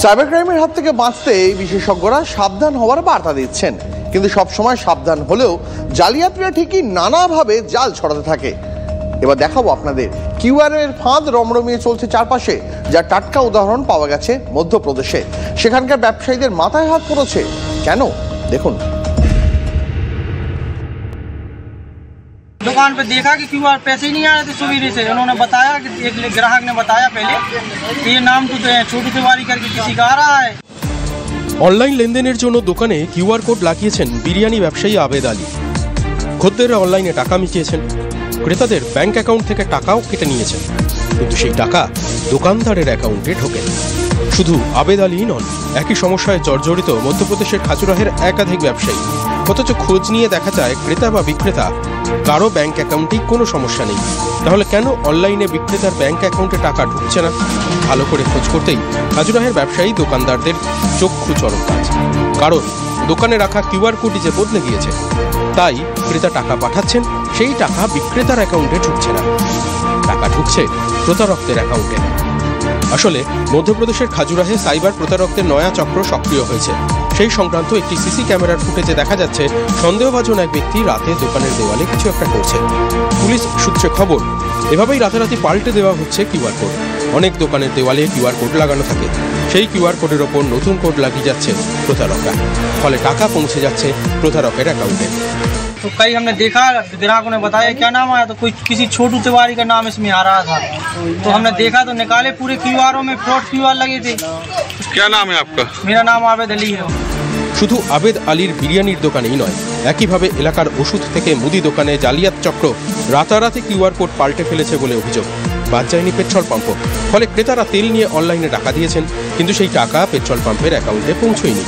Cyber ক্রাইমের হাত থেকে বাঁচতে বিশেষজ্ঞরা সাবধান হওয়ার বার্তা দিচ্ছেন, কিন্তু সবসময় সাবধান হলেও জালিয়াতিরা ঠিকই নানাভাবে জাল ছড়াতে থাকে। এবার দেখাবো আপনাদের কিউআর এর ফাঁদ রমরমিয়ে চলছে চারপাশে, যার টাটকা উদাহরণ পাওয়া গেছে মধ্যপ্রদেশে। সেখানকার ব্যবসায়ীদের মাথায় হাত পড়েছে কেন, দেখুন। दुकान पे देखा कि क्यूआर पैसे ही नहीं आ रहे थे सुबह से। उन्होंने बताया कि एक ग्राहक ने बताया पहले कि ये नाम तो छोटू तिवारी करके किसी का आ रहा है। অনলাইন লেনদেনের জন্য দোকানে কিউআর কোড লাগিয়েছেন বিরিয়ানি ব্যবসায়ী আবেদ আলী। খদ্দেররা অনলাইনে টাকা মিটিয়েছেন, ক্রেতাদের ব্যাংক অ্যাকাউন্ট থেকে টাকাও কেটে নিয়েছেন, কিন্তু সেই টাকা দোকানদারের অ্যাকাউন্টে ঢোকে। শুধু আবেদ আলী নন, একই সমস্যায় জর্জরিত মধ্যপ্রদেশের খাজুরাহের একাধিক ব্যবসায়ী। অথচ খোঁজ নিয়ে দেখা যায় ক্রেতা বা বিক্রেতা কারো ব্যাংক অ্যাকাউন্টেই কোনো সমস্যা নেই। তাহলে কেন অনলাইনে বিক্রেতার ব্যাংক অ্যাকাউন্টে টাকা ঢুকছে না? ভালো করে খোঁজ করতেই খাজুরাহের ব্যবসায়ী দোকানদারদের চক্ষু চরক কাজ। কারণ দোকানে রাখা কিউআর কোডই যে বদলে গিয়েছে, তাই ক্রেতা টাকা পাঠাচ্ছেন, সেই টাকা বিক্রেতার অ্যাকাউন্টে ঢুকছে না, টাকা ঢুকছে প্রতারকদের অ্যাকাউন্টে। আসলে মধ্যপ্রদেশের খাজুরাহে সাইবার প্রতারকদের নয়া চক্র সক্রিয় হয়েছে। সেই সংক্রান্ত একটি সিসি ক্যামেরার ফুটেজে দেখা যাচ্ছে সন্দেহভাজন এক ব্যক্তি রাতে দোকানের দেওয়ালে কিছু একটা করছে। পুলিশ সূত্রে খবর, এভাবেই রাতারাতি পাল্টে দেওয়া হচ্ছে কিউআর কোড। অনেক দোকানের দেওয়ালে কিউআর কোড লাগানো থাকে, সেই কিউআর কোডের ওপর নতুন কোড লাগিয়ে যাচ্ছে প্রতারকরা, ফলে টাকা পৌঁছে যাচ্ছে প্রতারকের অ্যাকাউন্টে। तो कई हमने देखा, ग्राहकों ने बताया क्या नाम आया, तो कोई किसी छोटू तिवारी का नाम इसमें आ रहा था। तो हमने देखा तो निकाले, पूरे क्यूआरों में फ्रॉड क्यूआर लगे थे। क्या नाम है आपका? मेरा नाम आबेद अली है। শুধু আবেদ আলীর বিরিয়ানির দোকানেই নয়, একইভাবে এলাকার ওষুধ থেকে মুদি দোকানে জালিয়াত চক্র রাতারাতি কিউআর কোড পাল্টে ফেলেছে বলে অভিযোগ। বাদ যায়নি পেট্রোল পাম্পও। ফলে ক্রেতারা তেল নিয়ে অনলাইনে টাকা দিয়েছেন, কিন্তু সেই টাকা পেট্রোল পাম্পের অ্যাকাউন্টে পৌঁছয়নি।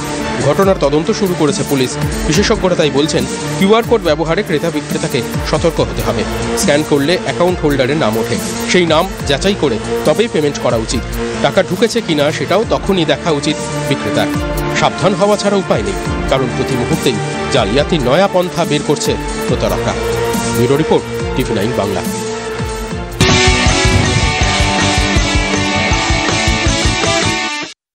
ঘটনার তদন্ত শুরু করেছে পুলিশ। বিশেষজ্ঞরা তাই বলছেন, কিউআর কোড ব্যবহারে ক্রেতা বিক্রেতাকে সতর্ক হতে হবে। স্ক্যান করলে অ্যাকাউন্ট হোল্ডারের নাম ওঠে, সেই নাম যাচাই করে তবেই পেমেন্ট করা উচিত। টাকা ঢুকেছে কিনা সেটাও তখনই দেখা উচিত বিক্রেতার। সাবধান হওয়া ছাড়া উপায় নেই, কারণ প্রতি মুহূর্তেই জালিয়াতির নয়া পন্থা বের করছে প্রতারকরা। Bureau report, TV9 Bangla.